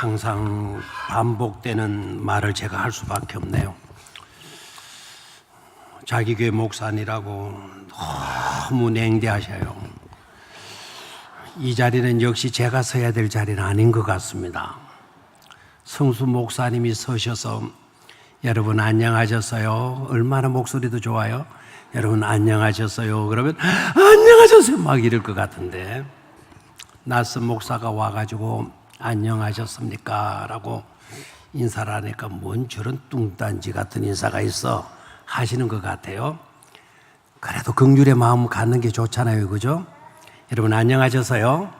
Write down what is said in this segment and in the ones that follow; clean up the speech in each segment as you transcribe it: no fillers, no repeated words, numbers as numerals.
항상 반복되는 말을 제가 할 수밖에 없네요. 자기 교회 목사니라고 너무 냉대하셔요. 이 자리는 역시 제가 서야 될 자리는 아닌 것 같습니다. 성수 목사님이 서셔서 여러분 안녕하셨어요? 얼마나 목소리도 좋아요? 여러분 안녕하셨어요? 그러면 안녕하셨어요? 막 이럴 것 같은데 낯선 목사가 와가지고 안녕하셨습니까? 라고 인사를 하니까 뭔 저런 뚱딴지 같은 인사가 있어 하시는 것 같아요. 그래도 긍휼의 마음 갖는 게 좋잖아요, 그죠? 여러분 안녕하셨어요?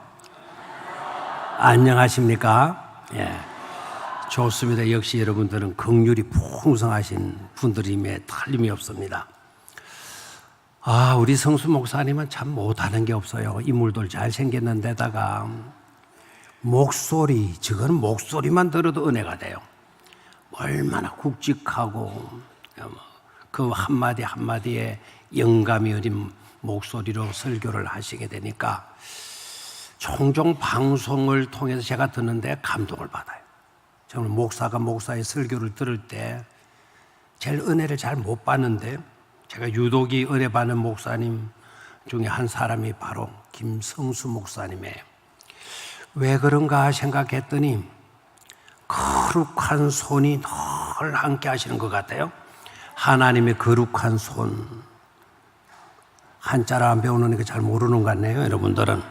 안녕하십니까? 예, 좋습니다. 역시 여러분들은 긍휼이 풍성하신 분들임에 틀림이 없습니다. 우리 성수 목사님은 참 못하는 게 없어요. 인물들 잘생겼는데다가 목소리, 저건 목소리만 들어도 은혜가 돼요. 얼마나 굵직하고 그 한마디 한마디에 영감이 어린 목소리로 설교를 하시게 되니까 종종 방송을 통해서 제가 듣는데 감동을 받아요. 저는 목사가 목사의 설교를 들을 때 제일 은혜를 잘 못 받는데 제가 유독이 은혜 받는 목사님 중에 한 사람이 바로 김성수 목사님이에요. 왜 그런가 생각했더니 거룩한 손이 늘 함께 하시는 것 같아요. 하나님의 거룩한 손. 한자를 안 배우는 게 잘 모르는 것 같네요, 여러분들은.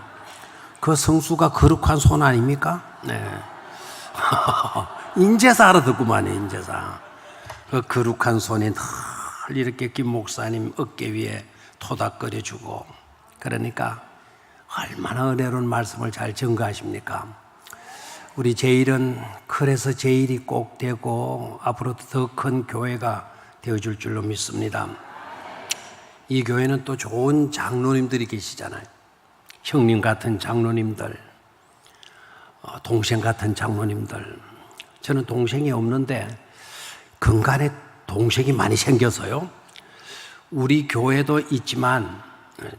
그 성수가 거룩한 손 아닙니까? 네. 인제사 알아듣구만요, 인제사. 그 거룩한 손이 늘 이렇게 김 목사님 어깨 위에 토닥거려주고, 그러니까 얼마나 은혜로운 말씀을 잘 전가하십니까? 우리 제일은 그래서 제일이 꼭 되고 앞으로도 더 큰 교회가 되어줄 줄로 믿습니다. 이 교회는 또 좋은 장로님들이 계시잖아요. 형님 같은 장로님들, 동생 같은 장로님들. 저는 동생이 없는데 근간에 동생이 많이 생겨서요. 우리 교회도 있지만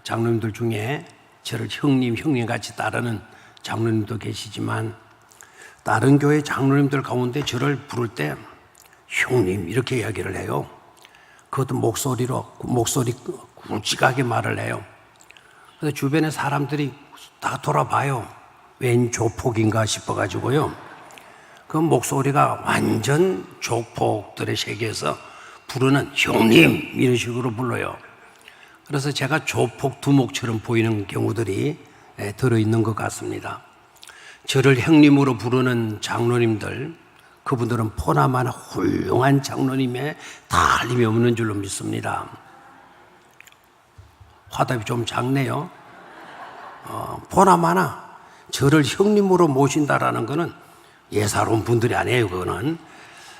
장로님들 중에 저를 형님 같이 따르는 장로님도 계시지만 다른 교회 장로님들 가운데 저를 부를 때 형님 이렇게 이야기를 해요. 그것도 목소리 굵직하게 말을 해요. 그래서 주변의 사람들이 다 돌아봐요. 웬 조폭인가 싶어가지고요. 그 목소리가 완전 조폭들의 세계에서 부르는 형님 이런 식으로 불러요. 그래서 제가 조폭 두목처럼 보이는 경우들이 들어있는 것 같습니다. 저를 형님으로 부르는 장로님들, 그분들은 포나마나 훌륭한 장로님의 다름이 없는 줄로 믿습니다. 화답이 좀 작네요. 포나마나 저를 형님으로 모신다라는 것은 예사로운 분들이 아니에요. 그거는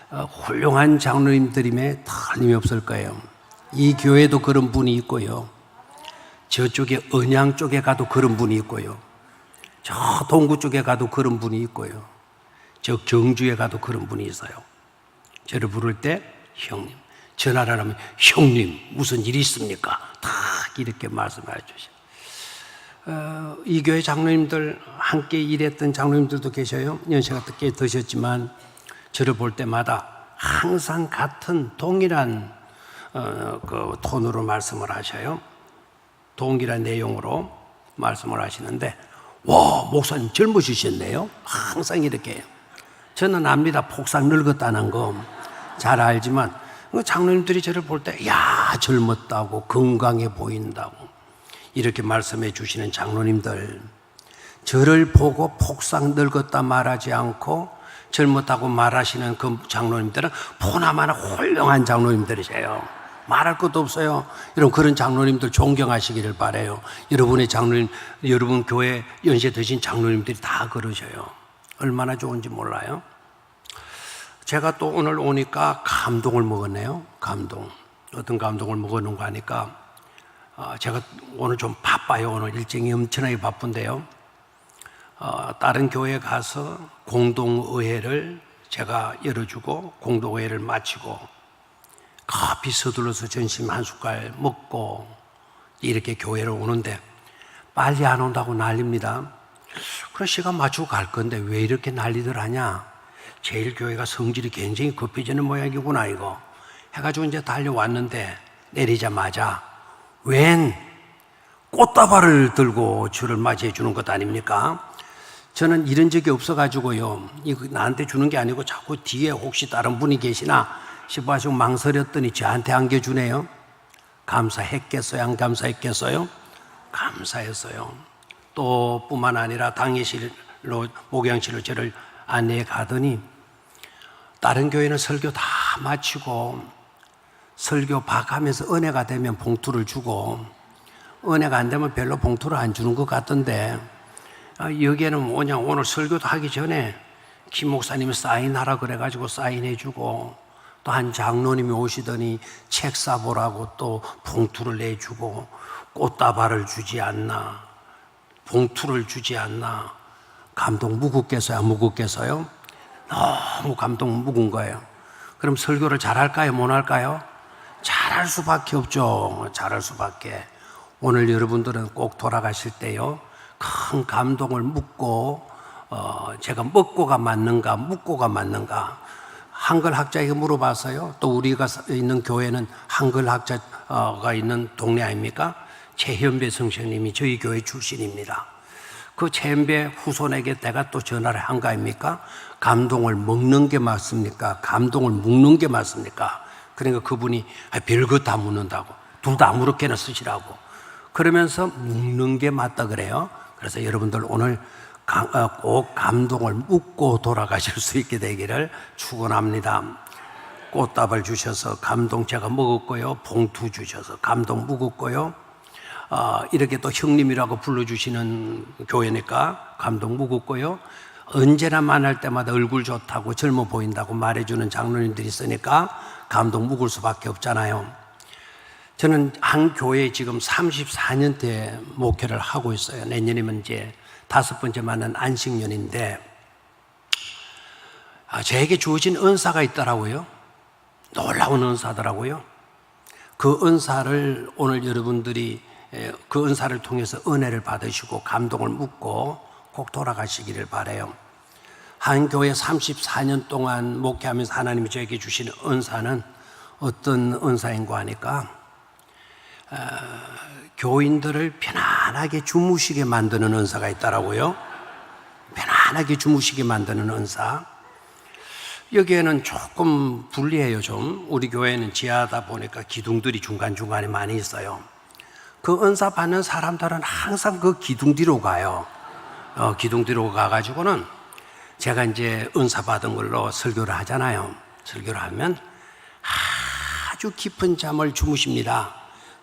훌륭한 장로님들임에 다름이 없을 거예요. 이 교회도 그런 분이 있고요. 저쪽에 언양 쪽에 가도 그런 분이 있고요. 저 동구 쪽에 가도 그런 분이 있고요. 저 경주에 가도 그런 분이 있어요. 저를 부를 때 형님, 전화를 하면 형님 무슨 일이 있습니까? 다 이렇게 말씀해 주셔요. 이 교회 장로님들 함께 일했던 장로님들도 계셔요. 연세가 꽤 드셨지만 저를 볼 때마다 항상 같은 동일한 그 톤으로 말씀을 하셔요. 동일한 내용으로 말씀을 하시는데 와 목사님 젊으시셨네요. 항상 이렇게 해요. 저는 압니다. 폭삭 늙었다는 거 잘 알지만 장로님들이 저를 볼 때 야 젊었다고 건강해 보인다고 이렇게 말씀해 주시는 장로님들, 저를 보고 폭삭 늙었다 말하지 않고 젊었다고 말하시는 그 장로님들은 보나마나 훌륭한 장로님들이세요. 말할 것도 없어요. 여러분 그런 장로님들 존경하시기를 바라요. 여러분의 장로님, 여러분 교회 연세 드신 장로님들이 다 그러셔요. 얼마나 좋은지 몰라요. 제가 또 오늘 오니까 감동을 먹었네요. 감동. 어떤 감동을 먹었는가 하니까 제가 오늘 좀 바빠요. 오늘 일정이 엄청나게 바쁜데요. 다른 교회에 가서 공동의회를 제가 열어주고 공동의회를 마치고 커피 서둘러서 점심 한 숟갈 먹고 이렇게 교회를 오는데 빨리 안 온다고 난립니다. 그런 시간 맞추고 갈 건데 왜 이렇게 난리들 하냐? 제일 교회가 성질이 굉장히 급해지는 모양이구나 이거 해가지고 이제 달려왔는데 내리자마자 웬 꽃다발을 들고 주를 맞이해 주는 것 아닙니까? 저는 이런 적이 없어가지고요, 이거 나한테 주는 게 아니고 자꾸 뒤에 혹시 다른 분이 계시나 싶어가지고 망설였더니 저한테 안겨주네요. 감사했겠어요? 안 감사했겠어요? 감사했어요. 또 뿐만 아니라 당회실로, 목양실로 저를 안내해 가더니 다른 교회는 설교 다 마치고 설교 봐가면서 은혜가 되면 봉투를 주고 은혜가 안 되면 별로 봉투를 안 주는 것 같던데, 여기에는 뭐냐, 오늘 설교도 하기 전에 김 목사님이 사인하라 그래가지고 사인해주고 또 한 장로님이 오시더니 책 사보라고 또 봉투를 내주고 꽃다발을 주지 않나, 봉투를 주지 않나. 감동 묵었겠어요? 안 묵었겠어요? 너무 감동 묵은 거예요. 그럼 설교를 잘할까요? 못 할까요? 잘할 수밖에 없죠. 잘할 수밖에. 오늘 여러분들은 꼭 돌아가실 때요, 큰 감동을 묻고, 제가 먹고가 맞는가 묻고가 맞는가, 한글 학자에게 물어봤어요. 또 우리가 있는 교회는 한글 학자가 있는 동네 아닙니까? 최현배 선생님이 저희 교회 출신입니다. 그 최현배 후손에게 내가 또 전화를 한 거 아닙니까? 감동을 먹는 게 맞습니까? 감동을 묵는 게 맞습니까? 그러니까 그분이 별거 다 묻는다고, 둘 다 아무렇게나 쓰시라고 그러면서 묵는 게 맞다 그래요. 그래서 여러분들 오늘 꼭 감동을 묵고 돌아가실 수 있게 되기를 축원합니다. 꽃다발 주셔서 감동 제가 먹었고요, 봉투 주셔서 감동 묵었고요, 이렇게 또 형님이라고 불러주시는 교회니까 감동 묵었고요, 언제나 만날 때마다 얼굴 좋다고 젊어 보인다고 말해주는 장로님들이 있으니까 감동 묵을 수밖에 없잖아요. 저는 한 교회에 지금 34년째 목회를 하고 있어요. 내년이면 이제 5번째 맞는 안식년인데, 저에게 주어진 은사가 있더라고요. 놀라운 은사더라고요. 그 은사를 오늘 여러분들이 그 은사를 통해서 은혜를 받으시고 감동을 묻고 꼭 돌아가시기를 바라요. 한 교회 34년 동안 목회하면서 하나님이 저에게 주시는 은사는 어떤 은사인가 하니까, 교인들을 편안하게 주무시게 만드는 은사가 있더라고요. 편안하게 주무시게 만드는 은사. 여기에는 조금 불리해요. 좀 우리 교회는 지하다 보니까 기둥들이 중간중간에 많이 있어요. 그 은사 받는 사람들은 항상 그 기둥 뒤로 가요. 기둥 뒤로 가가지고는 제가 이제 은사 받은 걸로 설교를 하잖아요. 설교를 하면 아주 깊은 잠을 주무십니다.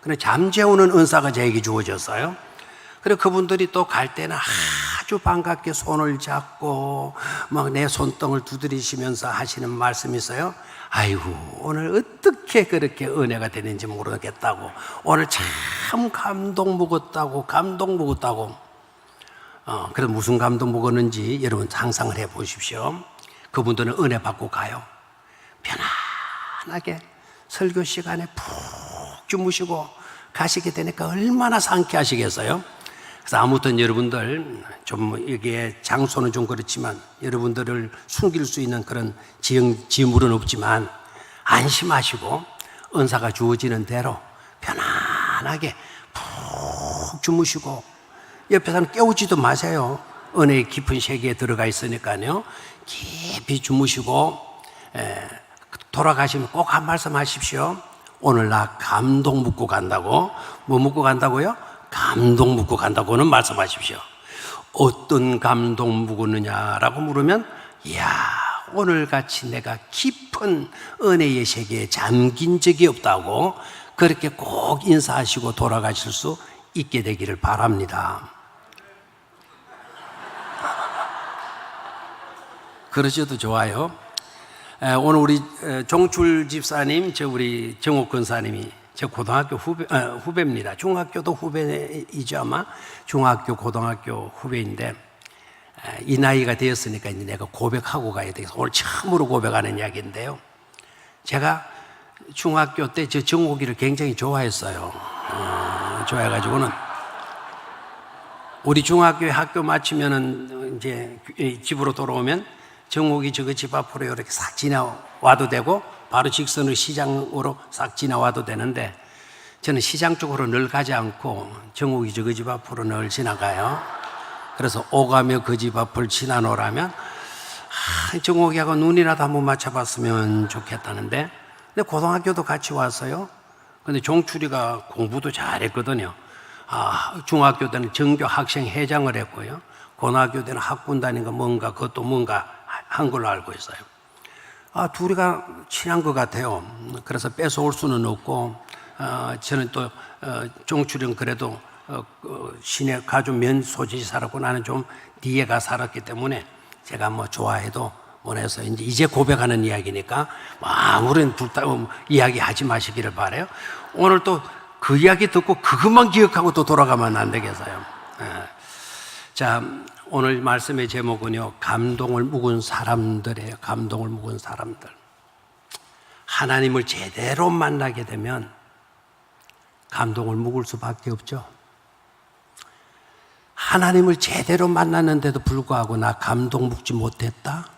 그래, 잠 재우는 은사가 저에게 주어졌어요. 그리고 그분들이 또 갈 때는 아주 반갑게 손을 잡고 막 내 손등을 두드리시면서 하시는 말씀이 있어요. 아이고, 오늘 어떻게 그렇게 은혜가 되는지 모르겠다고, 오늘 참 감동 먹었다고, 감동 먹었다고. 그래서 무슨 감동 먹었는지 여러분 상상을 해 보십시오. 그분들은 은혜 받고 가요. 편안하게 설교 시간에 푹 주무시고 가시게 되니까 얼마나 상쾌하시겠어요? 그래서 아무튼 여러분들 좀 이게 장소는 좀 그렇지만 여러분들을 숨길 수 있는 그런 지물은 없지만 안심하시고 은사가 주어지는 대로 편안하게 푹 주무시고, 옆에 사람 깨우지도 마세요. 은혜의 깊은 세계에 들어가 있으니까요. 깊이 주무시고 돌아가시면 꼭 한 말씀 하십시오. 오늘 나 감동 묻고 간다고. 뭐 묻고 간다고요? 감동 묻고 간다고는 말씀하십시오. 어떤 감동 묵었느냐라고 물으면, 이야, 오늘같이 내가 깊은 은혜의 세계에 잠긴 적이 없다고 그렇게 꼭 인사하시고 돌아가실 수 있게 되기를 바랍니다. 그러셔도 좋아요. 오늘 우리 종출 집사님, 우리 정옥 권사님이 제 고등학교 후배입니다. 중학교도 후배이죠 아마. 중학교, 고등학교 후배인데 이 나이가 되었으니까 이제 내가 고백하고 가야 되겠어. 오늘 처음으로 고백하는 이야기인데요. 제가 중학교 때 저 정옥이를 굉장히 좋아했어요. 좋아해가지고는 우리 중학교에 학교 마치면은 이제 집으로 돌아오면 정옥이 저거 집 앞으로 이렇게 싹 지나와도 되고 바로 직선으로 시장으로 싹 지나와도 되는데 저는 시장 쪽으로 늘 가지 않고 정옥이 저거 집 앞으로 늘 지나가요. 그래서 오가며 그 집 앞을 지나노라면 정옥이하고 눈이라도 한번 맞춰봤으면 좋겠다는데, 근데 고등학교도 같이 왔어요. 근데 종출이가 공부도 잘했거든요. 중학교 때는 정교 학생 회장을 했고요. 고등학교 때는 학군 다니는 거 뭔가 그것도 뭔가 한 걸로 알고 있어요. 둘이가 친한 것 같아요. 그래서 뺏어올 수는 없고, 저는 또 종출이는 그래도 시내 가주 면 소지지 살았고 나는 좀 뒤에가 살았기 때문에 제가 뭐 좋아해도 원해서 이제 고백하는 이야기니까 아무런 이야기하지 마시기를 바라요. 오늘 또 그 이야기 듣고 그것만 기억하고 또 돌아가면 안 되겠어요. 자, 오늘 말씀의 제목은요, 감동을 묵은 사람들이에요. 감동을 묵은 사람들. 하나님을 제대로 만나게 되면 감동을 묵을 수밖에 없죠. 하나님을 제대로 만났는데도 불구하고 나 감동 묵지 못했다?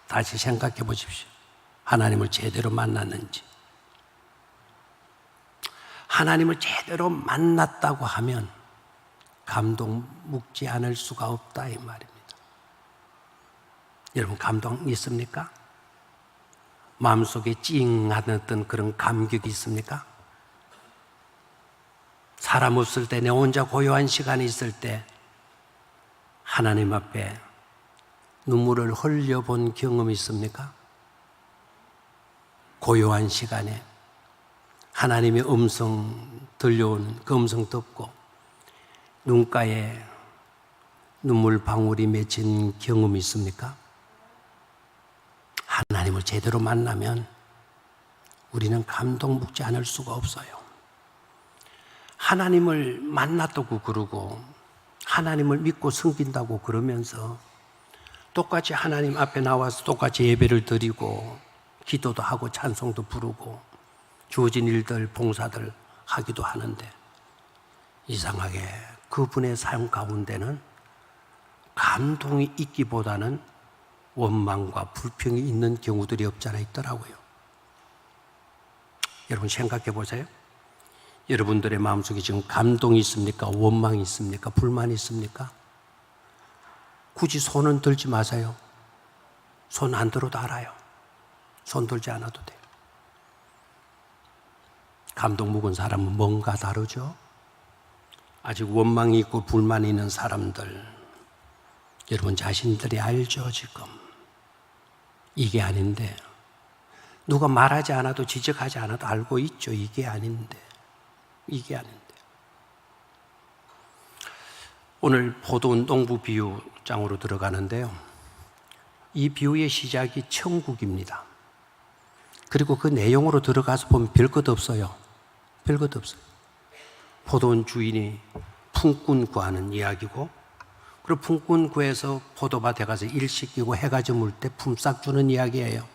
다시 생각해 보십시오. 하나님을 제대로 만났는지. 하나님을 제대로 만났다고 하면 감동 묵지 않을 수가 없다 이 말입니다. 여러분 감동 있습니까? 마음속에 찡하던 그런 감격이 있습니까? 사람 없을 때 내 혼자 고요한 시간이 있을 때 하나님 앞에 눈물을 흘려본 경험이 있습니까? 고요한 시간에 하나님의 음성 들려오는 그 음성 듣고 눈가에 눈물 방울이 맺힌 경험이 있습니까? 하나님을 제대로 만나면 우리는 감동 묵지 않을 수가 없어요. 하나님을 만났다고 그러고 하나님을 믿고 섬긴다고 그러면서 똑같이 하나님 앞에 나와서 똑같이 예배를 드리고 기도도 하고 찬송도 부르고 주어진 일들, 봉사들 하기도 하는데 이상하게 그분의 삶 가운데는 감동이 있기보다는 원망과 불평이 있는 경우들이 없지 않아 있더라고요. 여러분 생각해 보세요. 여러분들의 마음속에 지금 감동이 있습니까? 원망이 있습니까? 불만이 있습니까? 굳이 손은 들지 마세요. 손 안 들어도 알아요. 손 들지 않아도 돼요. 감동 묵은 사람은 뭔가 다르죠? 아직 원망이 있고 불만이 있는 사람들, 여러분 자신들이 알죠, 지금. 이게 아닌데, 누가 말하지 않아도 지적하지 않아도 알고 있죠. 이게 아닌데. 오늘 포도원 농부 비유장으로 들어가는데요. 이 비유의 시작이 천국입니다. 그리고 그 내용으로 들어가서 보면 별것 없어요. 별것 없어요. 포도원 주인이 품꾼 구하는 이야기고, 그리고 품꾼 구해서 포도밭에 가서 일 시키고 해가 저물 때 품삯 주는 이야기예요.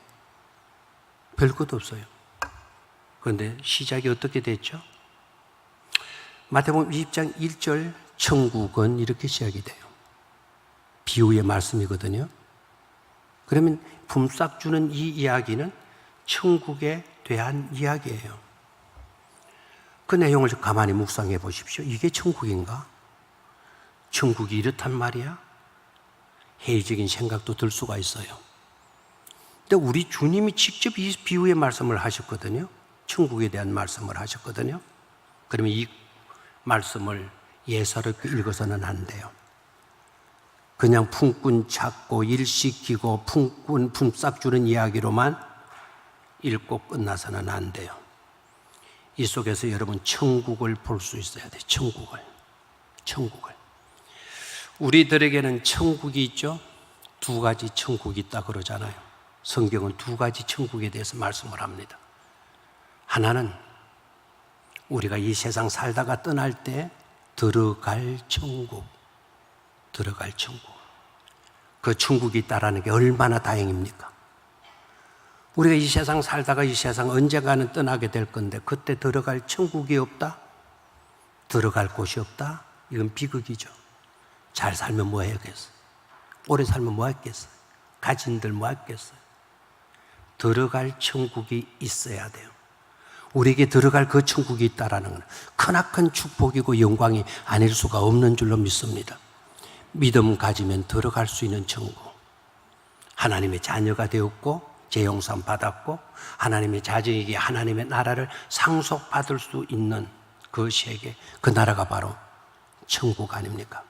별것 없어요. 그런데 시작이 어떻게 됐죠? 마태복음 20장 1절 천국은 이렇게 시작이 돼요. 비유의 말씀이거든요. 그러면 품삯 주는 이 이야기는 천국에 대한 이야기예요. 그 내용을 가만히 묵상해 보십시오. 이게 천국인가? 천국이 이렇단 말이야? 회의적인 생각도 들 수가 있어요. 근데 우리 주님이 직접 이 비유의 말씀을 하셨거든요. 천국에 대한 말씀을 하셨거든요. 그러면 이 말씀을 예사롭게 읽어서는 안 돼요. 그냥 품꾼 찾고 일 시키고 품꾼 품삯 주는 이야기로만 읽고 끝나서는 안 돼요. 이 속에서 여러분 천국을 볼 수 있어야 돼요. 천국을. 우리들에게는 천국이 있죠. 두 가지 천국이 있다 그러잖아요. 성경은 두 가지 천국에 대해서 말씀을 합니다. 하나는 우리가 이 세상 살다가 떠날 때 들어갈 천국. 그 천국이 있다라는 게 얼마나 다행입니까? 우리가 이 세상 살다가 이 세상 언젠가는 떠나게 될 건데 그때 들어갈 천국이 없다? 들어갈 곳이 없다? 이건 비극이죠. 잘 살면 뭐 해야겠어요? 오래 살면 뭐 하겠어요? 가진들 뭐 하겠어요? 들어갈 천국이 있어야 돼요. 우리에게 들어갈 그 천국이 있다라는 건 크나큰 축복이고 영광이 아닐 수가 없는 줄로 믿습니다. 믿음 가지면 들어갈 수 있는 천국. 하나님의 자녀가 되었고 재용산 받았고 하나님의 자녀에게 하나님의 나라를 상속받을 수 있는 그 세계, 그 나라가 바로 천국 아닙니까?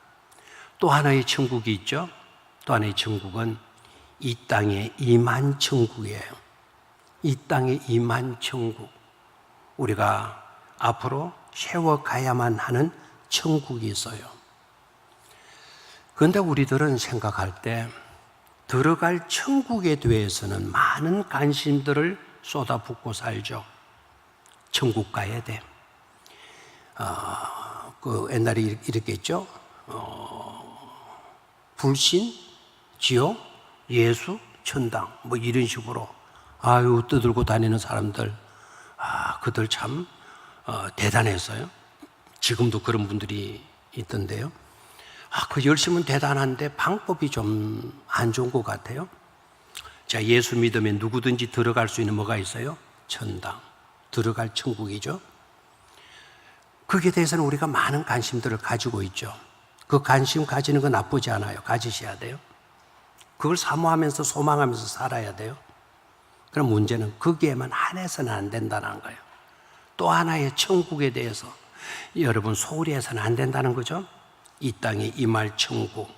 또 하나의 천국이 있죠. 또 하나의 천국은 이 땅에 임한 천국이에요. 이 땅에 임한 천국. 우리가 앞으로 세워가야만 하는 천국이 있어요. 그런데 우리들은 생각할 때 들어갈 천국에 대해서는 많은 관심들을 쏟아붓고 살죠. 천국 가야 돼. 옛날에 이렇게 했죠. 불신, 지옥, 예수, 천당 뭐 이런 식으로 떠들고 다니는 사람들, 그들 참 대단했어요. 지금도 그런 분들이 있던데요. 그 열심은 대단한데 방법이 좀 안 좋은 것 같아요. 자, 예수 믿으면 누구든지 들어갈 수 있는 뭐가 있어요? 천당, 들어갈 천국이죠. 거기에 대해서는 우리가 많은 관심들을 가지고 있죠. 그 관심 가지는 건 나쁘지 않아요. 가지셔야 돼요. 그걸 사모하면서 소망하면서 살아야 돼요. 그럼 문제는 거기에만 한해서는 안 된다는 거예요. 또 하나의 천국에 대해서 여러분 소홀히 해서는 안 된다는 거죠. 이 땅에 임할 천국,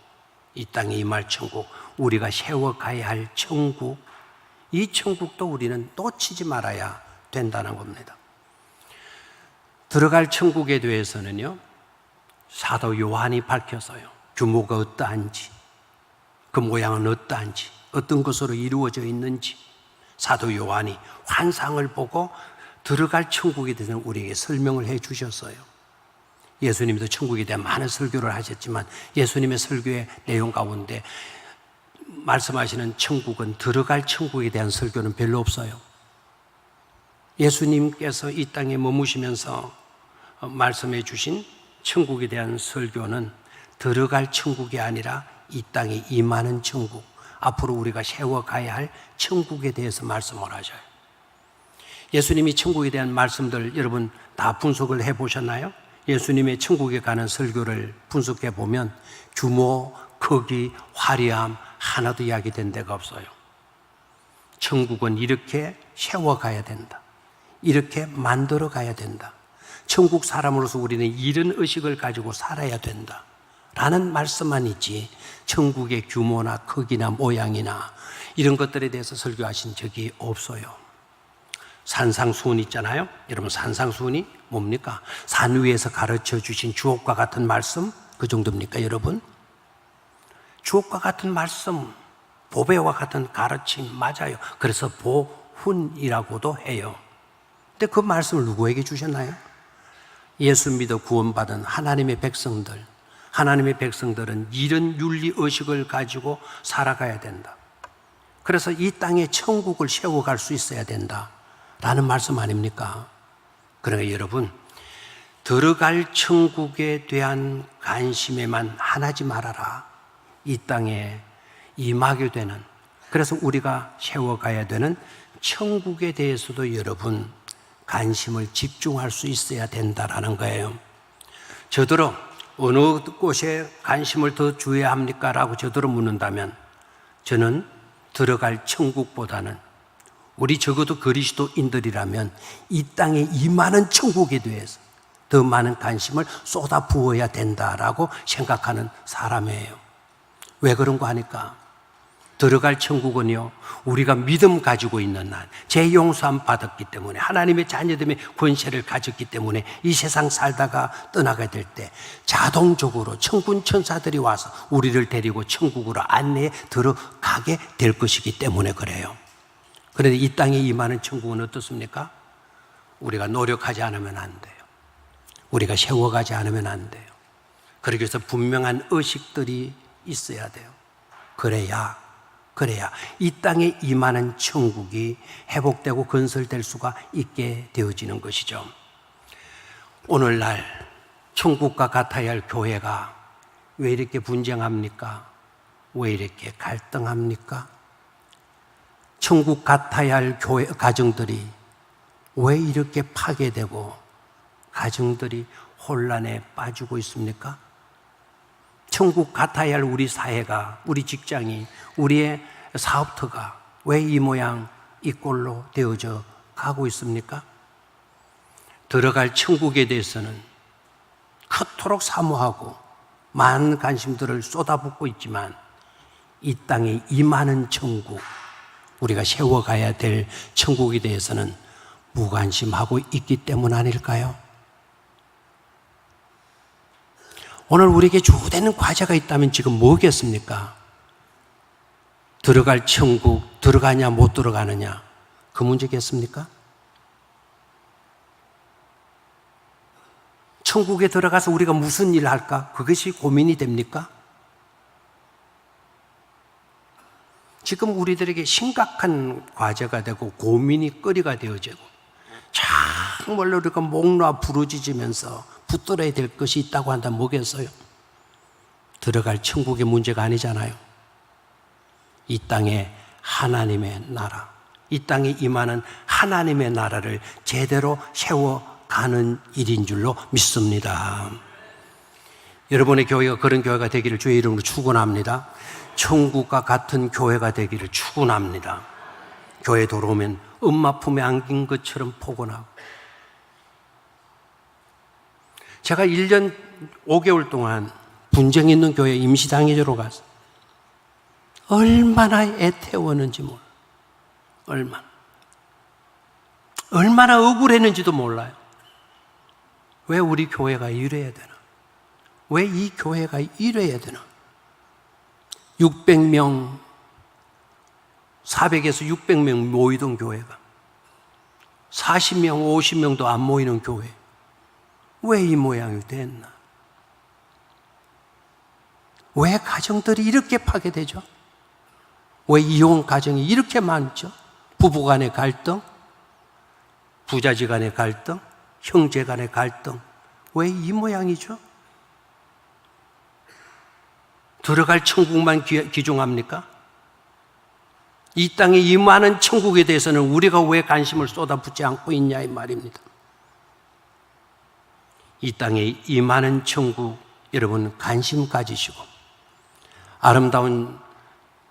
이 땅에 임할 천국, 우리가 세워가야 할 천국, 이 천국도 우리는 놓치지 말아야 된다는 겁니다. 들어갈 천국에 대해서는요, 사도 요한이 밝혀서요, 규모가 어떠한지, 그 모양은 어떠한지, 어떤 것으로 이루어져 있는지 사도 요한이 환상을 보고 들어갈 천국에 대해서 우리에게 설명을 해 주셨어요. 예수님도 천국에 대한 많은 설교를 하셨지만 예수님의 설교의 내용 가운데 말씀하시는 천국은 들어갈 천국에 대한 설교는 별로 없어요. 예수님께서 이 땅에 머무시면서 말씀해 주신 천국에 대한 설교는 들어갈 천국이 아니라 이 땅에 임하는 천국, 앞으로 우리가 세워가야 할 천국에 대해서 말씀을 하셔요. 예수님이 천국에 대한 말씀들 여러분 다 분석을 해보셨나요? 예수님의 천국에 가는 설교를 분석해 보면 규모, 크기, 화려함 하나도 이야기된 데가 없어요. 천국은 이렇게 세워가야 된다. 이렇게 만들어 가야 된다. 천국 사람으로서 우리는 이런 의식을 가지고 살아야 된다. 라는 말씀만 있지 천국의 규모나 크기나 모양이나 이런 것들에 대해서 설교하신 적이 없어요. 산상수훈 있잖아요. 여러분 산상수훈이 뭡니까? 산 위에서 가르쳐 주신 주옥과 같은 말씀, 그 정도입니까 여러분? 주옥과 같은 말씀, 보배와 같은 가르침 맞아요. 그래서 보훈이라고도 해요. 근데 그 말씀을 누구에게 주셨나요? 예수 믿어 구원받은 하나님의 백성들, 하나님의 백성들은 이런 윤리의식을 가지고 살아가야 된다. 그래서 이 땅에 천국을 세워갈 수 있어야 된다 라는 말씀 아닙니까? 그러니까 여러분 들어갈 천국에 대한 관심에만 한하지 말아라. 이 땅에 임하게 되는, 그래서 우리가 세워가야 되는 천국에 대해서도 여러분 관심을 집중할 수 있어야 된다라는 거예요. 저더러 어느 곳에 관심을 더 주어야 합니까? 라고 저더러 묻는다면 저는 들어갈 천국보다는 우리 적어도 그리스도인들이라면 이 땅에 임하는 천국에 대해서 더 많은 관심을 쏟아 부어야 된다라고 생각하는 사람이에요. 왜 그런 거 하니까 들어갈 천국은요, 우리가 믿음 가지고 있는 한, 죄 용서함 받았기 때문에, 하나님의 자녀됨의 권세를 가졌기 때문에 이 세상 살다가 떠나게 될 때 자동적으로 천군 천사들이 와서 우리를 데리고 천국으로 안내해 들어가게 될 것이기 때문에 그래요. 그런데 이 땅에 임하는 천국은 어떻습니까? 우리가 노력하지 않으면 안 돼요. 우리가 세워가지 않으면 안 돼요. 그러기 위해서 분명한 의식들이 있어야 돼요. 그래야 이 땅에 임하는 천국이 회복되고 건설될 수가 있게 되어지는 것이죠. 오늘날 천국과 같아야 할 교회가 왜 이렇게 분쟁합니까? 왜 이렇게 갈등합니까? 천국 같아야 할 교회, 가정들이 왜 이렇게 파괴되고 가정들이 혼란에 빠지고 있습니까? 천국 같아야 할 우리 사회가, 우리 직장이, 우리의 사업터가 왜 이 모양 이 꼴로 되어져 가고 있습니까? 들어갈 천국에 대해서는 그토록 사모하고 많은 관심들을 쏟아붓고 있지만 이 땅에 임하는 천국, 우리가 세워가야 될 천국에 대해서는 무관심하고 있기 때문 아닐까요? 오늘 우리에게 주어되는 과제가 있다면 지금 뭐겠습니까? 들어갈 천국, 들어가냐 못 들어가느냐, 그 문제겠습니까? 천국에 들어가서 우리가 무슨 일을 할까? 그것이 고민이 됩니까? 지금 우리들에게 심각한 과제가 되고 고민이 거리가 되어지고 정말로 우리가 목 놓아 부르짖으면서 붙들어야 될 것이 있다고 한다면 뭐겠어요? 들어갈 천국의 문제가 아니잖아요. 이 땅에 하나님의 나라, 이 땅에 임하는 하나님의 나라를 제대로 세워가는 일인 줄로 믿습니다. 여러분의 교회가 그런 교회가 되기를 주의 이름으로 축원합니다. 천국과 같은 교회가 되기를 축원합니다. 교회 돌아오면 엄마 품에 안긴 것처럼 포근하고, 제가 1년 5개월 동안 분쟁 있는 교회 임시당회자로 갔어요. 얼마나 애태웠는지 몰라요. 얼마나 억울했는지도 몰라요. 왜 우리 교회가 이래야 되나? 왜 이 교회가 이래야 되나? 600명, 400에서 600명 모이던 교회가 40명, 50명도 안 모이는 교회. 왜 이 모양이 됐나? 왜 가정들이 이렇게 파괴되죠? 왜 이혼 가정이 이렇게 많죠? 부부 간의 갈등, 부자지 간의 갈등, 형제 간의 갈등. 왜 이 모양이죠? 들어갈 천국만 귀중합니까? 이 땅에 임하는 천국에 대해서는 우리가 왜 관심을 쏟아붓지 않고 있냐 이 말입니다. 이 땅에 임하는 천국, 여러분 관심 가지시고 아름다운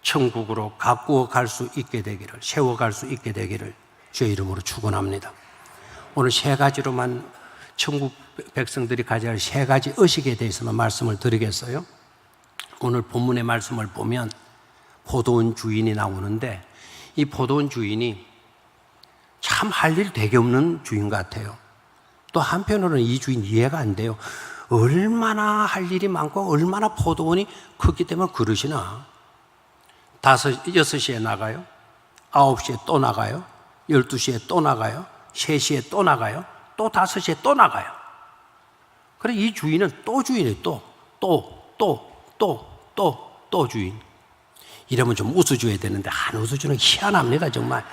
천국으로 가꾸어 갈 수 있게 되기를, 세워갈 수 있게 되기를 주의 이름으로 축원합니다. 오늘 세 가지로만 천국 백성들이 가져야 할 세 가지 의식에 대해서만 말씀을 드리겠어요. 오늘 본문의 말씀을 보면 포도원 주인이 나오는데 이 포도원 주인이 참 할 일 되게 없는 주인 같아요. 또 한편으로는 이 주인 이해가 안 돼요. 얼마나 할 일이 많고 얼마나 포도원이 크기 때문에 그러시나. 6시에 나가요. 9시에 또 나가요. 12시에 또 나가요. 3시에 또 나가요. 또 5시에 또 나가요. 그래 이 주인은 또 주인이에요. 또 주인. 이러면 좀 웃어줘야 되는데 안 웃어주는 희한합니다 정말.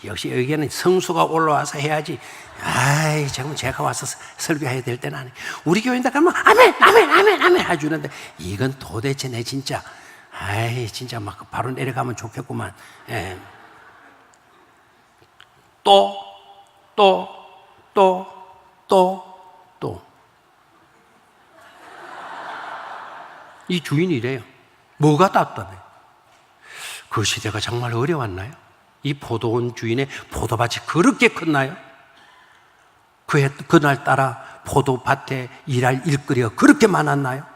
역시 여기에는 성수가 올라와서 해야지. 아이 정말 제가 와서 설교해야 될 때는 아니. 우리 교인들 가면 아멘 해주는데 이건 도대체 내 진짜 아이 진짜 막 바로 내려가면 좋겠구만. 예. 또 이 주인이 이래요. 뭐가 답답해? 그 시대가 정말 어려웠나요? 이 포도원 주인의 포도밭이 그렇게 컸나요? 그날따라 포도밭에 일할 일거리가 그렇게 많았나요?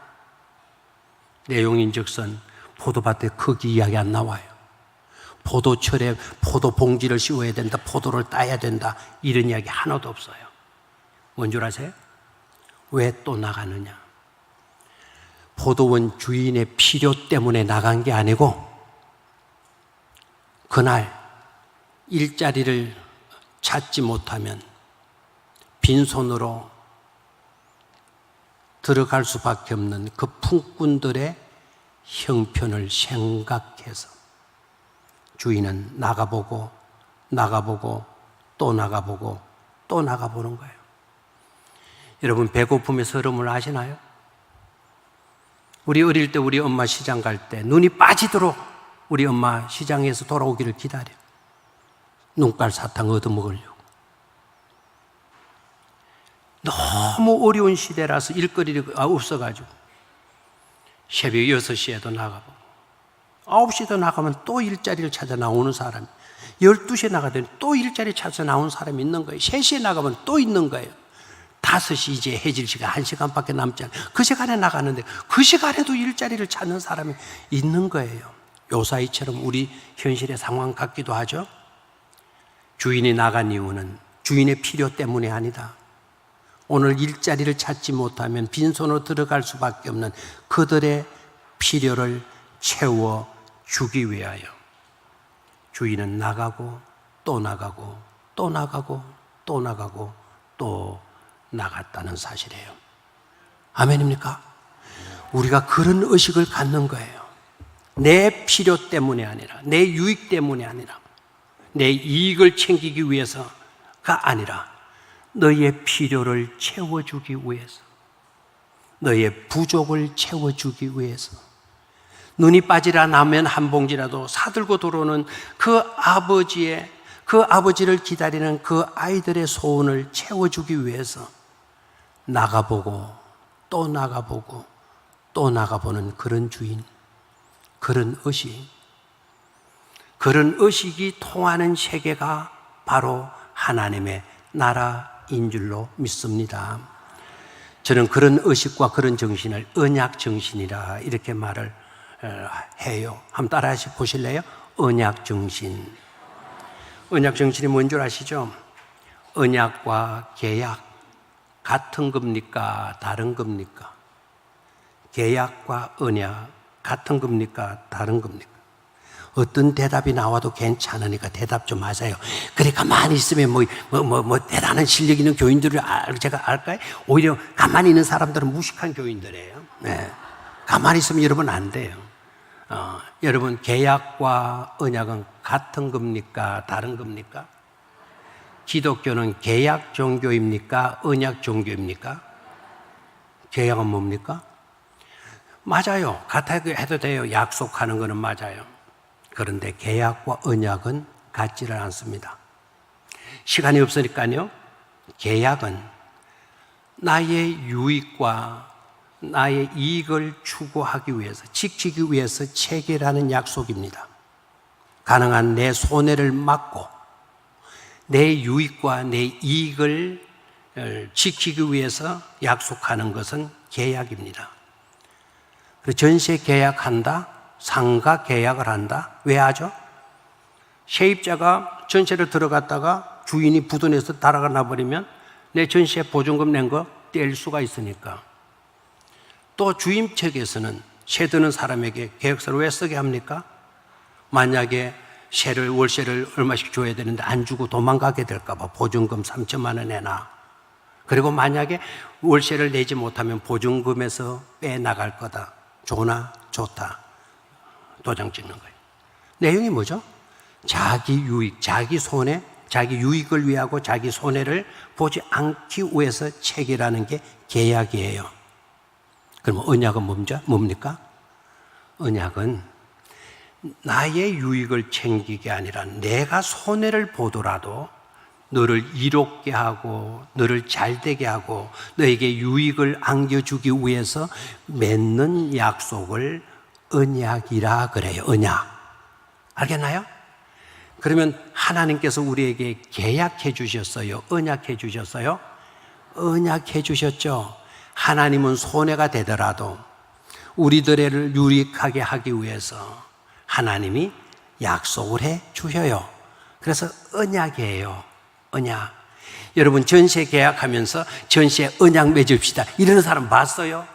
내용인즉슨 포도밭의 크기 이야기 안 나와요. 포도철에 포도 봉지를 씌워야 된다, 포도를 따야 된다, 이런 이야기 하나도 없어요. 뭔 줄 아세요? 왜 또 나가느냐? 포도원 주인의 필요 때문에 나간 게 아니고 그날 일자리를 찾지 못하면 빈손으로 들어갈 수밖에 없는 그 품꾼들의 형편을 생각해서 주인은 나가보고 또 나가보는 거예요. 여러분, 배고픔의 서름을 아시나요? 우리 어릴 때 우리 엄마 시장 갈 때 눈이 빠지도록 우리 엄마 시장에서 돌아오기를 기다려. 눈깔 사탕 얻어먹으려고. 너무 어려운 시대라서 일거리가 없어가지고 새벽 6시에도 나가고 9시에도 나가면 또 일자리를 찾아 나오는 사람이, 12시에 나가더니 또 일자리 찾아 나오는 사람이 있는 거예요. 3시에 나가면 또 있는 거예요. 5시 이제 해질 시간 1시간밖에 남지 않아요. 그 시간에 나가는데 그 시간에도 일자리를 찾는 사람이 있는 거예요. 요사이처럼 우리 현실의 상황 같기도 하죠. 주인이 나간 이유는 주인의 필요 때문이 아니다. 오늘 일자리를 찾지 못하면 빈손으로 들어갈 수밖에 없는 그들의 필요를 채워주기 위하여 주인은 나가고 또 나가고 또 나가고 또 나가고 또 나갔다는 사실이에요. 아멘입니까? 우리가 그런 의식을 갖는 거예요. 내 필요 때문이 아니라, 내 유익 때문이 아니라, 내 이익을 챙기기 위해서가 아니라 너의 필요를 채워주기 위해서, 너의 부족을 채워주기 위해서, 눈이 빠지라 나면 한 봉지라도 사들고 들어오는 그 아버지를 기다리는 그 아이들의 소원을 채워주기 위해서 나가보고 또 나가보고 또 나가보는 그런 주인, 그런 의식, 그런 의식이 통하는 세계가 바로 하나님의 나라인 줄로 믿습니다. 저는 그런 의식과 그런 정신을 언약 정신이라 이렇게 말을 해요. 한번 따라 보실래요? 언약 정신. 언약 정신이 뭔 줄 아시죠? 언약과 계약 같은 겁니까? 다른 겁니까? 계약과 언약 같은 겁니까? 다른 겁니까? 어떤 대답이 나와도 괜찮으니까 대답 좀 하세요. 그래, 가만히 있으면 대단한 실력 있는 교인들을 제가 알까요? 오히려 가만히 있는 사람들은 무식한 교인들이에요. 네. 가만히 있으면 여러분 안 돼요. 여러분, 계약과 언약은 같은 겁니까? 다른 겁니까? 기독교는 계약 종교입니까? 언약 종교입니까? 계약은 뭡니까? 맞아요. 같아 해도 돼요. 약속하는 거는 맞아요. 그런데 계약과 언약은 같지를 않습니다. 시간이 없으니까요. 계약은 나의 유익과 나의 이익을 추구하기 위해서, 지키기 위해서 체결하는 약속입니다. 가능한 내 손해를 막고 내 유익과 내 이익을 지키기 위해서 약속하는 것은 계약입니다. 전세 계약한다, 상가 계약을 한다. 왜 하죠? 세입자가 전세를 들어갔다가 주인이 부도내서 달아가 나버리면 내 전세 보증금 낸 거 뗄 수가 있으니까. 또 주인 측에서는 세 드는 사람에게 계약서를 왜 쓰게 합니까? 만약에 월세를 얼마씩 줘야 되는데 안 주고 도망가게 될까 봐 보증금 3천만 원 내놔. 그리고 만약에 월세를 내지 못하면 보증금에서 빼나갈 거다. 좋나? 좋다. 도장 찍는 거예요. 내용이 뭐죠? 자기 유익, 자기 손해, 자기 유익을 위하고 자기 손해를 보지 않기 위해서 체결하는 게 계약이에요. 그럼 언약은 뭡니까? 언약은 나의 유익을 챙기게 아니라 내가 손해를 보더라도 너를 이롭게 하고 너를 잘되게 하고 너에게 유익을 안겨주기 위해서 맺는 약속을 언약이라 그래요. 언약. 알겠나요? 그러면 하나님께서 우리에게 계약해 주셨어요? 언약해 주셨어요? 언약해 주셨죠. 하나님은 손해가 되더라도 우리들을 유익하게 하기 위해서 하나님이 약속을 해 주셔요. 그래서 언약이에요. 언약. 여러분, 전세 계약하면서 전세 언약 맺읍시다 이러는 사람 봤어요?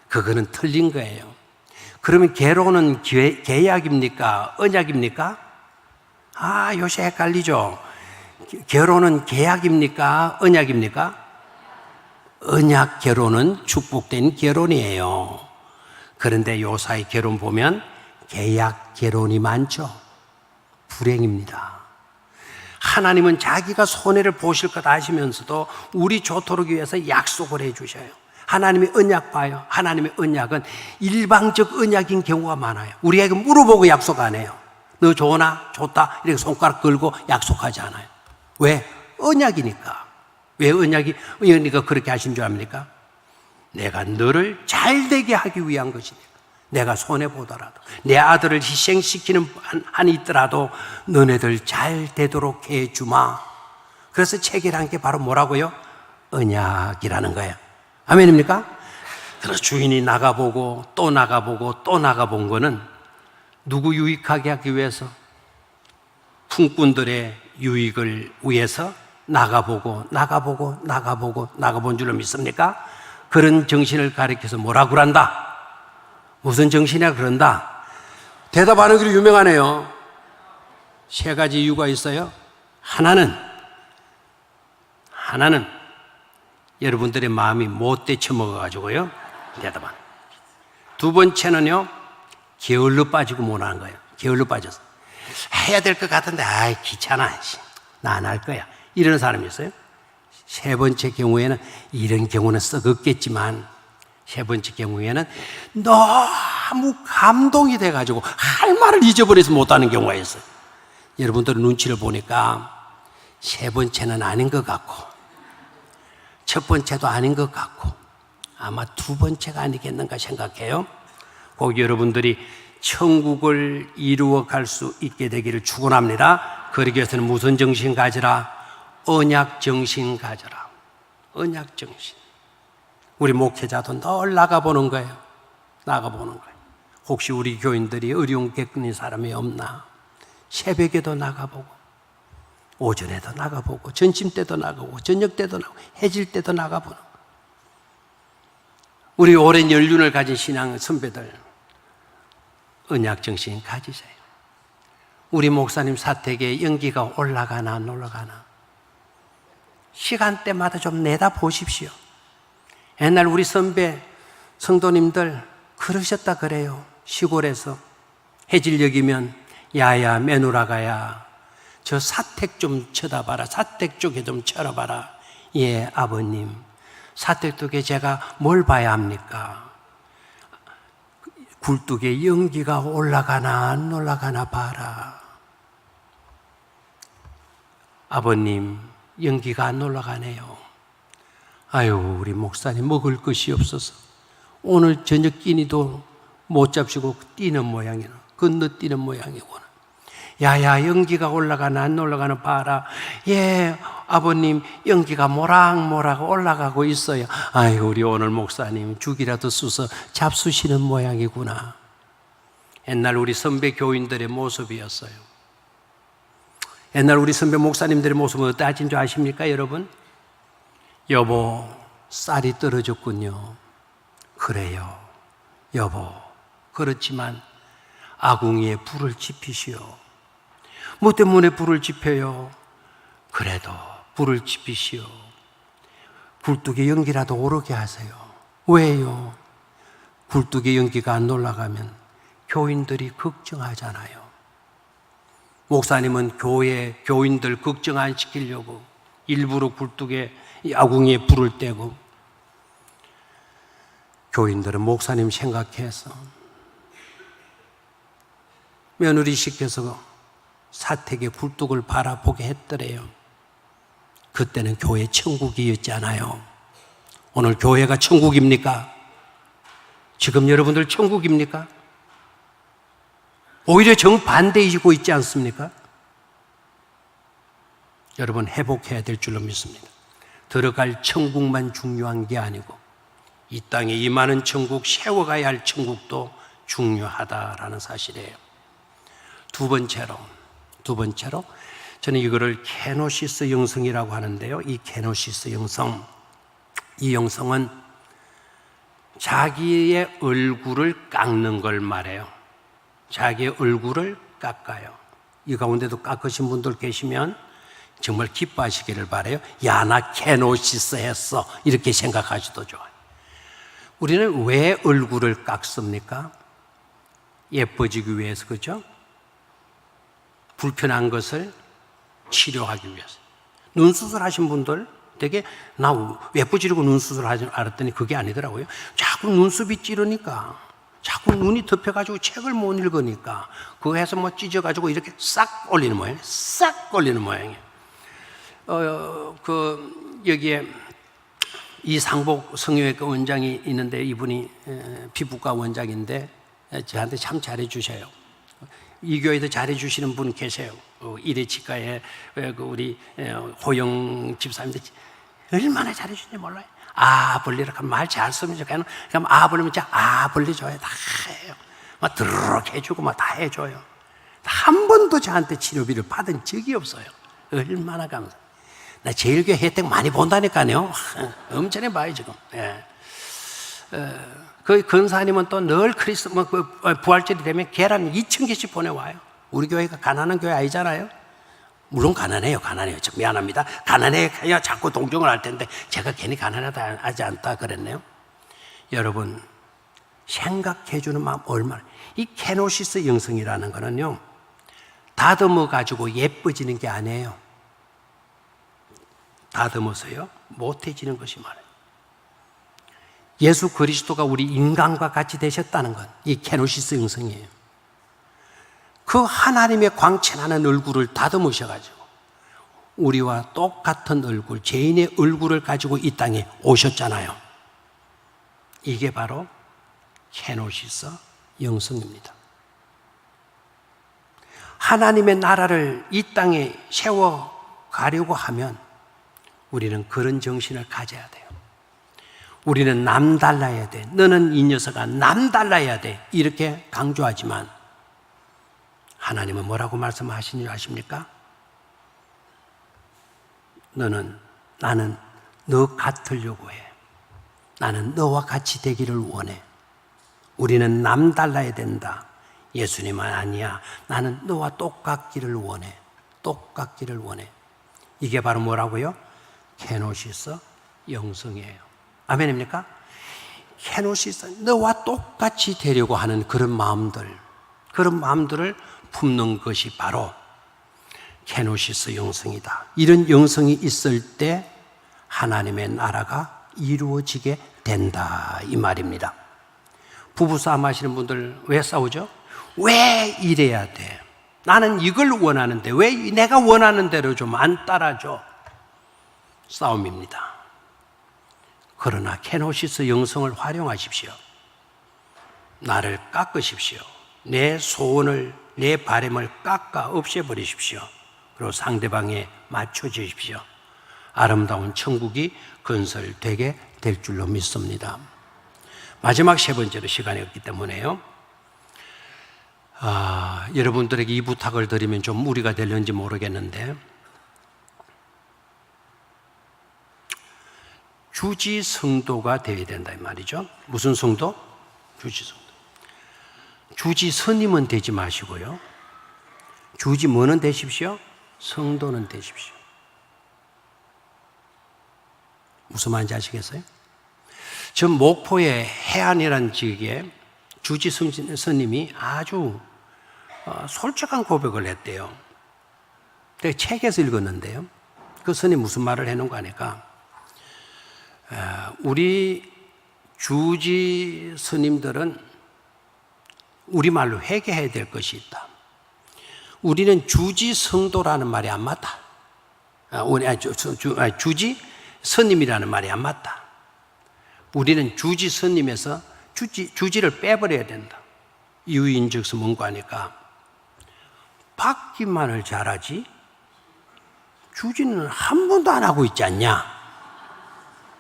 그거는 틀린 거예요. 그러면 결혼은 계약입니까? 언약입니까? 요새 헷갈리죠? 결혼은 계약입니까? 언약입니까? 언약 결혼은 축복된 결혼이에요. 그런데 요사이 결혼 보면 계약 결혼이 많죠. 불행입니다. 하나님은 자기가 손해를 보실 것 아시면서도 우리 좋도록 위해서 약속을 해 주셔요. 하나님의 언약 봐요. 하나님의 언약은 일방적 언약인 경우가 많아요. 우리에게 물어보고 약속 안 해요. 너 좋으나? 좋다. 이렇게 손가락 걸고 약속하지 않아요. 왜? 언약이니까. 왜 언약이니까 그렇게 하신 줄 압니까? 내가 너를 잘되게 하기 위한 것이니까. 내가 손해보더라도 내 아들을 희생시키는 한이 있더라도 너네들 잘 되도록 해주마. 그래서 체결한 게 바로 뭐라고요? 언약이라는 거예요. 아멘입니까? 그래서 주인이 나가보고 또 나가보고 또 나가본 거는 누구 유익하게 하기 위해서? 품꾼들의 유익을 위해서 나가본 줄로 믿습니까? 그런 정신을 가리켜서 뭐라고 그런다? 무슨 정신이야 그런다? 대답하는 길이 유명하네요. 세 가지 이유가 있어요. 하나는 여러분들의 마음이 못돼 처먹어가지고요. 대답한. 두 번째는요, 게을러 빠지고 못하는 거예요. 게을러 빠져서. 해야 될 것 같은데, 아이, 귀찮아. 나 안 할 거야. 이러는 사람이 있어요. 세 번째 경우에는, 이런 경우는 썩 없겠지만, 세 번째 경우에는 너무 감동이 돼가지고 할 말을 잊어버려서 못하는 경우가 있어요. 여러분들의 눈치를 보니까 세 번째는 아닌 것 같고, 첫 번째도 아닌 것 같고, 아마 두 번째가 아니겠는가 생각해요. 꼭 여러분들이 천국을 이루어갈 수 있게 되기를 축원합니다. 그러기 위해서는 무슨 정신 가지라? 언약 정신 가져라. 언약 정신. 우리 목회자도 늘 나가보는 거예요. 나가보는 거예요. 혹시 우리 교인들이 어려운 겪는 사람이 없나? 새벽에도 나가보고, 오전에도 나가보고, 점심 때도 나가보고, 저녁 때도 나가고, 해질 때도 나가보는. 우리 오랜 연륜을 가진 신앙 선배들, 언약 정신 가지세요. 우리 목사님 사택에 연기가 올라가나 안 올라가나 시간대마다 좀 내다 보십시오. 옛날 우리 선배 성도님들 그러셨다 그래요. 시골에서 해질녘이면 야야 매누라가야 저 사택 좀 쳐다봐라. 사택 쪽에 좀 쳐다봐라. 예, 아버님. 사택 쪽에 제가 뭘 봐야 합니까? 굴뚝에 연기가 올라가나 안 올라가나 봐라. 아버님, 연기가 안 올라가네요. 아유, 우리 목사님 먹을 것이 없어서 오늘 저녁 끼니도 못 잡수고 뛰는 모양이나 건너뛰는 모양이구나. 야야, 연기가 올라가나 안 올라가나 봐라. 예, 아버님, 연기가 모락모락 올라가고 있어요. 아이고, 우리 오늘 목사님 죽이라도 쑤서 잡수시는 모양이구나. 옛날 우리 선배 교인들의 모습이었어요. 옛날 우리 선배 목사님들의 모습은 어떠하신 줄 아십니까, 여러분? 여보, 쌀이 떨어졌군요. 그래요, 여보. 그렇지만 아궁이에 불을 지피시오. 뭐 때문에 불을 지펴요? 그래도 불을 지피시오. 굴뚝에 연기라도 오르게 하세요. 왜요? 굴뚝에 연기가 안 올라가면 교인들이 걱정하잖아요. 목사님은 교인들 걱정 안 시키려고 일부러 굴뚝에 아궁이에 불을 떼고, 교인들은 목사님 생각해서 며느리 시켜서 사택의 굴뚝을 바라보게 했더래요. 그때는 교회 천국이었잖아요. 오늘 교회가 천국입니까? 지금 여러분들 천국입니까? 오히려 정반대이고 있지 않습니까? 여러분, 회복해야 될 줄로 믿습니다. 들어갈 천국만 중요한 게 아니고 이 땅에 임하는 천국, 세워가야 할 천국도 중요하다라는 사실이에요. 두 번째로 저는 이거를 케노시스 영성이라고 하는데요. 이 케노시스 영성, 이 영성은 자기의 얼굴을 깎는 걸 말해요. 자기의 얼굴을 깎아요. 이 가운데도 깎으신 분들 계시면 정말 기뻐하시기를 바라요. 야, 나 케노시스 했어. 이렇게 생각하셔도 좋아요. 우리는 왜 얼굴을 깎습니까? 예뻐지기 위해서, 그죠? 불편한 것을 치료하기 위해서. 눈 수술하신 분들 되게 나 외부지르고 눈 수술하지 알았더니 그게 아니더라고요. 자꾸 눈썹이 찌르니까, 자꾸 눈이 덮여가지고 책을 못 읽으니까 그거 해서 뭐 찢어가지고 이렇게 싹 올리는 모양이에요. 싹 올리는 모양이에요. 여기에 이상복 성형외과 원장이 있는데 이분이 피부과 원장인데 저한테 참 잘해주셔요. 이 교회도 잘해주시는 분 계세요. 이래치과에 우리 호영 집사님들 얼마나 잘해주는지 몰라요. 벌리라 하면 말 잘 쓰면 좋겠는. 그럼 벌리면 진짜 벌리줘요. 다 해요. 막 드르륵 해주고 막 다 해줘요. 한 번도 저한테 치료비를 받은 적이 없어요. 얼마나 감사. 나 제일교회 혜택 많이 본다니까요. 엄청나게 봐요 지금. 예. 그 근사님은 또 늘 부활절이 되면 계란 2,000개씩 보내와요. 우리 교회가 가난한 교회 아니잖아요. 물론 가난해요. 미안합니다. 가난해야 자꾸 동정을 할 텐데 제가 괜히 가난하다 하지 않다 그랬네요. 여러분, 생각해주는 마음 얼마나. 이 케노시스 영성이라는 거는요, 다듬어 가지고 예뻐지는 게 아니에요. 다듬어서요 못해지는 것이 많아요. 예수 그리스도가 우리 인간과 같이 되셨다는 것, 이 케노시스 영성이에요. 그 하나님의 광채나는 얼굴을 다듬으셔가지고 우리와 똑같은 얼굴, 죄인의 얼굴을 가지고 이 땅에 오셨잖아요. 이게 바로 케노시스 영성입니다. 하나님의 나라를 이 땅에 세워가려고 하면 우리는 그런 정신을 가져야 돼요. 우리는 남달라야 돼. 너는 이 녀석아 남달라야 돼. 이렇게 강조하지만 하나님은 뭐라고 말씀하시는 줄 아십니까? 나는 너 같으려고 해. 나는 너와 같이 되기를 원해. 우리는 남달라야 된다. 예수님은 아니야. 나는 너와 똑같기를 원해. 똑같기를 원해. 이게 바로 뭐라고요? 케노시스 영성이에요. 아멘입니까? 케노시스, 너와 똑같이 되려고 하는 그런 마음들을 품는 것이 바로 케노시스 영성이다. 이런 영성이 있을 때 하나님의 나라가 이루어지게 된다 이 말입니다. 부부싸움 하시는 분들 왜 싸우죠? 왜 이래야 돼? 나는 이걸 원하는데 왜 내가 원하는 대로 좀 안 따라줘? 싸움입니다. 그러나 케노시스 영성을 활용하십시오. 나를 깎으십시오. 내 소원을, 내 바람을 깎아 없애버리십시오. 그리고 상대방에 맞춰주십시오. 아름다운 천국이 건설되게 될 줄로 믿습니다. 마지막 세 번째로 시간이 없기 때문에요. 여러분들에게 이 부탁을 드리면 좀 무리가 되려는지 모르겠는데, 주지 성도가 되어야 된다 이 말이죠. 무슨 성도? 주지 성도. 주지 스님은 되지 마시고요. 주지 뭐는 되십시오? 성도는 되십시오. 무슨 말인지 아시겠어요? 전 목포의 해안이라는 지역에 주지 스님이 아주 솔직한 고백을 했대요. 제가 책에서 읽었는데요. 그 스님 무슨 말을 해놓은가 하니까 우리 주지 스님들은 우리말로 회개해야 될 것이 있다. 우리는 주지 성도라는 말이 안 맞다. 주지 스님이라는 말이 안 맞다. 우리는 주지 스님에서 주지를 빼버려야 된다. 이유인즉슨 뭔가 하니까 받기만을 잘하지 주지는 한 번도 안 하고 있지 않냐.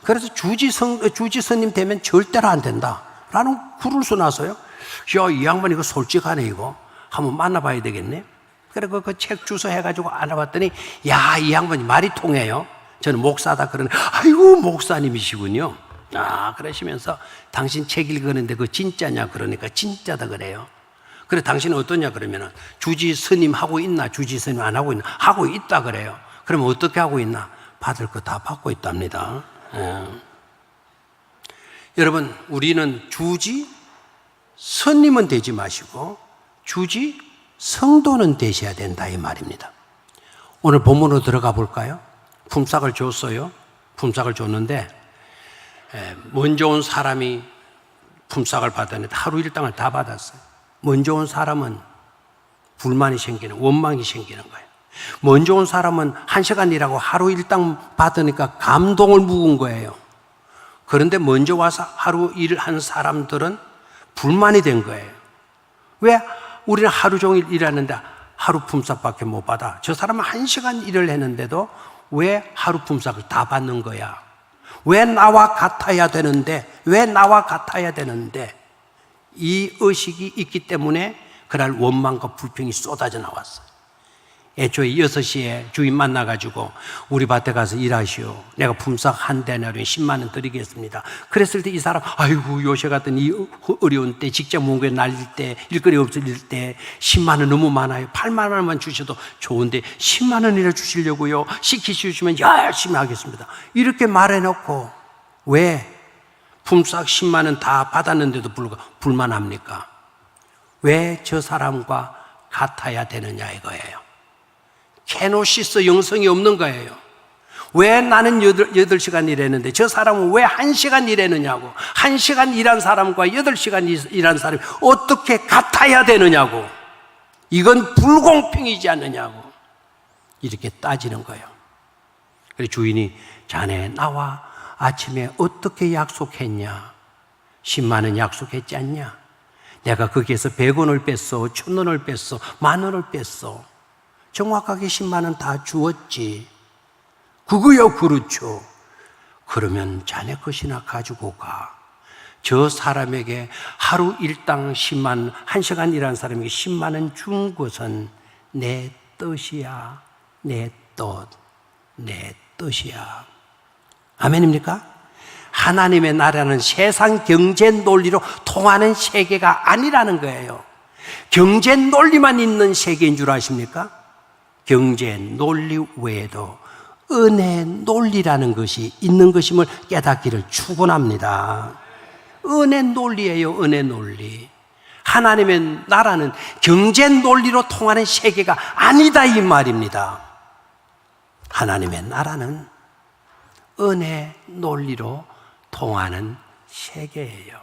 그래서 주지 스님 되면 절대로 안 된다 라는 글을 써놔서요. 이 양반 이거 솔직하네. 이거 한번 만나봐야 되겠네. 그리고 그 책 주소 해가지고 알아봤더니 이 양반이 말이 통해요. 저는 목사다 그러는 아이고 목사님이시군요. 그러시면서 당신 책 읽었는데 그거 진짜냐 그러니까 진짜다 그래요. 그래 당신은 어떠냐 그러면은 주지 스님 하고 있나 주지 스님 안 하고 있나 하고 있다 그래요. 그러면 어떻게 하고 있나 받을 거 다 받고 있답니다. 여러분 우리는 주지 스님은 되지 마시고 주지 성도는 되셔야 된다 이 말입니다. 오늘 본문으로 들어가 볼까요? 품삯을 줬어요. 품삯을 줬는데 먼저 온 사람이 품삯을 받았는데 하루 일당을 다 받았어요. 먼저 온 사람은 불만이 생기는, 원망이 생기는 거예요. 먼저 온 사람은 1시간 일하고 하루 일당 받으니까 감동을 묵은 거예요. 그런데 먼저 와서 하루 일을 한 사람들은 불만이 된 거예요. 왜 우리는 하루 종일 일하는데 하루 품삯밖에 못 받아? 저 사람은 1시간 일을 했는데도 왜 하루 품삯을 다 받는 거야? 왜 나와 같아야 되는데, 이 의식이 있기 때문에 그날 원망과 불평이 쏟아져 나왔어요. 애초에 6시에 주인 만나가지고 우리 밭에 가서 일하시오. 내가 품삯 한 데나리온 10만 원 드리겠습니다. 그랬을 때 이 사람, 아이고 요새 같은 이 어려운 때, 직장 문고에 날릴 때, 일거리 없을 때 10만 원 너무 많아요. 8만 원만 주셔도 좋은데 10만 원이나 주시려고요. 시키시면 열심히 하겠습니다. 이렇게 말해놓고 왜 품삯 10만 원 다 받았는데도 불만합니까? 왜 저 사람과 같아야 되느냐 이거예요. 케노시스 영성이 없는 거예요. 왜 나는 8시간 일했는데 저 사람은 왜 1시간 일했느냐고. 1시간 일한 사람과 8시간 일한 사람이 어떻게 같아야 되느냐고. 이건 불공평이지 않느냐고. 이렇게 따지는 거예요. 그래서 주인이 자네 나와 아침에 어떻게 약속했냐? 10만 원 약속했지 않냐? 내가 거기에서 100원을 뺐어, 1000원을 뺐어, 10,000원을 뺐어. 정확하게 10만 원 다 주었지. 그거요, 그렇죠. 그러면 자네 것이나 가지고 가. 저 사람에게 하루 일당 10만, 1시간 일한 사람에게 10만 원 준 것은 내 뜻이야. 내 뜻이야. 아멘입니까? 하나님의 나라는 세상 경제 논리로 통하는 세계가 아니라는 거예요. 경제 논리만 있는 세계인 줄 아십니까? 경제 논리 외에도 은혜 논리라는 것이 있는 것임을 깨닫기를 축원합니다. 은혜 논리예요, 은혜 논리. 하나님의 나라는 경제 논리로 통하는 세계가 아니다 이 말입니다. 하나님의 나라는 은혜 논리로 통하는 세계예요.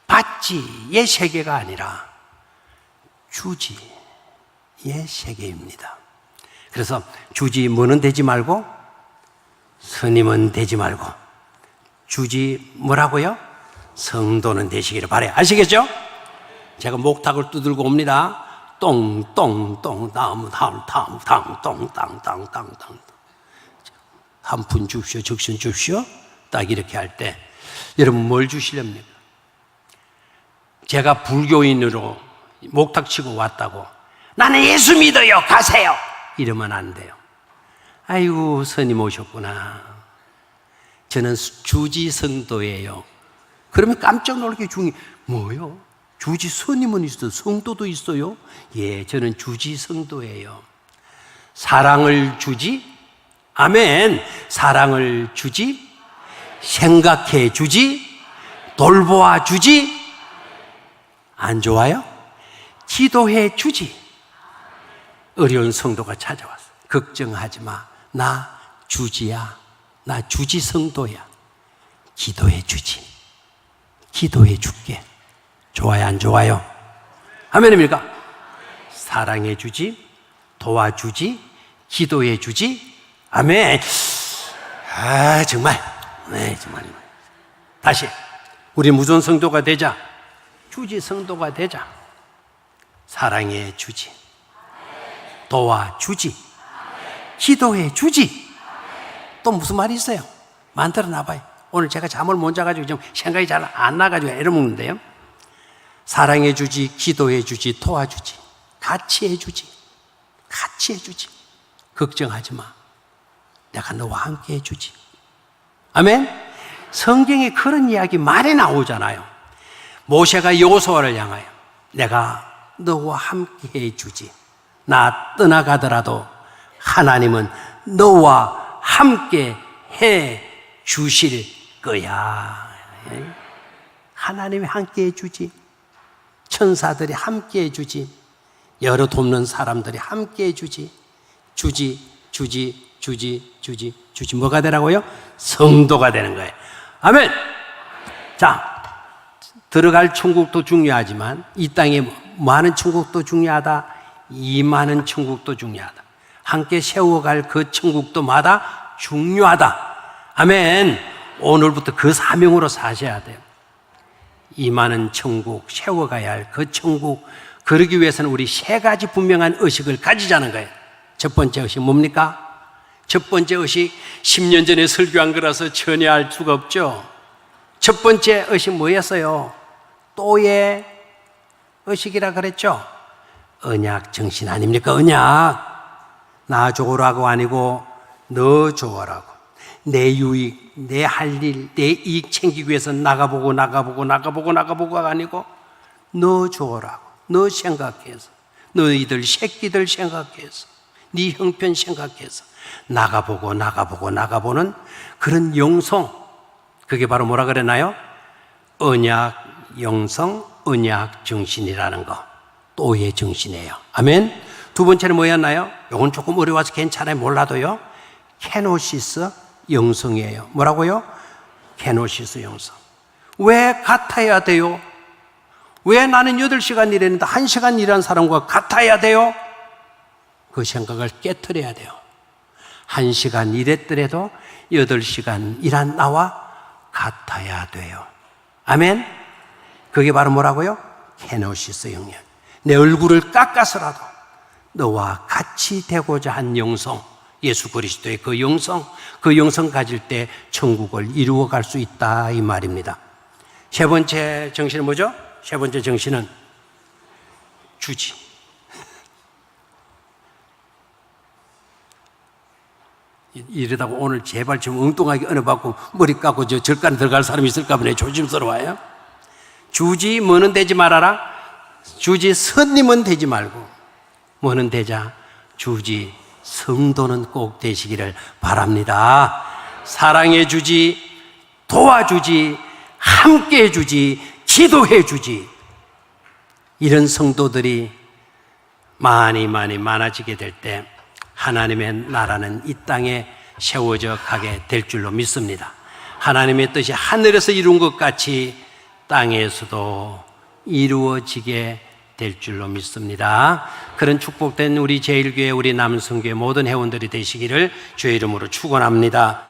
받지의 세계가 아니라 주지의 세계입니다. 그래서 주지 뭐는 되지 말고 스님은 되지 말고 주지 뭐라고요? 성도는 되시기를 바라요. 아시겠죠? 제가 목탁을 두들고 옵니다. 똥똥똥 다음 똥땅땅땅땅땅 한 푼 줍시오, 적신 줍시오. 딱 이렇게 할 때 여러분 뭘 주시렵니까? 제가 불교인으로 목탁 치고 왔다고 나는 예수 믿어요, 가세요 이러면 안 돼요. 아이고 스님 오셨구나. 저는 주지성도예요. 그러면 깜짝 놀라게 중이 뭐요? 주지 스님은 있어요, 성도도 있어요? 예, 저는 주지성도예요. 사랑을 주지, 아멘. 사랑을 주지, 생각해 주지, 돌보아 주지. 안 좋아요? 기도해 주지. 어려운 성도가 찾아왔어. 걱정하지 마. 나 주지야. 나 주지 성도야. 기도해 주지. 기도해 줄게. 좋아요, 안 좋아요? 아멘입니까? 사랑해 주지, 도와주지, 기도해 주지. 아멘. 아, 정말. 네, 정말. 다시. 우리 무슨 성도가 되자? 주지 성도가 되자. 사랑해 주지. 도와주지. 기도해 주지. 또 무슨 말이 있어요? 만들어 놔봐요. 오늘 제가 잠을 못 자가지고 좀 생각이 잘 안 나가지고 애를 먹는데요. 사랑해 주지, 기도해 주지, 도와주지. 같이 해 주지. 같이 해 주지. 걱정하지 마. 내가 너와 함께 해 주지. 아멘? 성경에 그런 이야기 많이 나오잖아요. 모세가 여호수아를 향하여 내가 너와 함께 해 주지. 나 떠나가더라도 하나님은 너와 함께 해 주실 거야. 하나님이 함께 해 주지. 천사들이 함께 해 주지. 여러 돕는 사람들이 함께 해주지. 주지. 뭐가 되라고요? 성도가 되는 거예요. 아멘! 자, 들어갈 천국도 중요하지만 이 땅에 많은 천국도 중요하다. 임하는 천국도 중요하다. 함께 세워갈 그 천국도마다 중요하다. 아멘! 오늘부터 그 사명으로 사셔야 돼요. 임하는 천국, 세워가야 할 그 천국, 그러기 위해서는 우리 세 가지 분명한 의식을 가지자는 거예요. 첫 번째 의식 뭡니까? 첫 번째 의식, 10년 전에 설교한 거라서 전혀 알 수가 없죠. 첫 번째 의식 뭐였어요? 또의 의식이라 그랬죠. 언약 정신 아닙니까? 언약. 나 좋으라고 아니고 너 좋으라고. 내 유익, 내 할 일, 내 이익 챙기기 위해서 나가보고가 아니고 너 좋으라고. 너 생각해서, 너희들 새끼들 생각해서, 네 형편 생각해서 나가보는 그런 영성. 그게 바로 뭐라 그랬나요? 언약 영성, 언약 정신이라는 거. 또의 정신이에요. 아멘. 두 번째는 뭐였나요? 이건 조금 어려워서 괜찮아요. 몰라도요. 케노시스 영성이에요. 뭐라고요? 케노시스 영성. 왜 같아야 돼요? 왜 나는 8시간 일했는데 1시간 일한 사람과 같아야 돼요? 그 생각을 깨트려야 돼요. 1시간 일했더라도 8시간 일한 나와 같아야 돼요. 아멘? 그게 바로 뭐라고요? 케노시스 영역. 내 얼굴을 깎아서라도 너와 같이 되고자 한 영성, 예수 그리스도의 그 영성 가질 때 천국을 이루어갈 수 있다 이 말입니다. 세 번째 정신은 뭐죠? 세 번째 정신은 주지. 이러다가 오늘 제발 좀 엉뚱하게 은혜받고 머리 깎고 저 절간 들어갈 사람이 있을까 보네. 조심스러워요. 주지 뭐는 되지 말아라. 주지 선님은 되지 말고 뭐는 되자. 주지 성도는 꼭 되시기를 바랍니다. 사랑해 주지, 도와주지, 함께 해주지, 기도해 주지. 이런 성도들이 많아지게 될 때 하나님의 나라는 이 땅에 세워져 가게 될 줄로 믿습니다. 하나님의 뜻이 하늘에서 이룬 것 같이 땅에서도 이루어지게 될 줄로 믿습니다. 그런 축복된 우리 제1교회, 우리 남성교회 모든 회원들이 되시기를 주의 이름으로 축원합니다.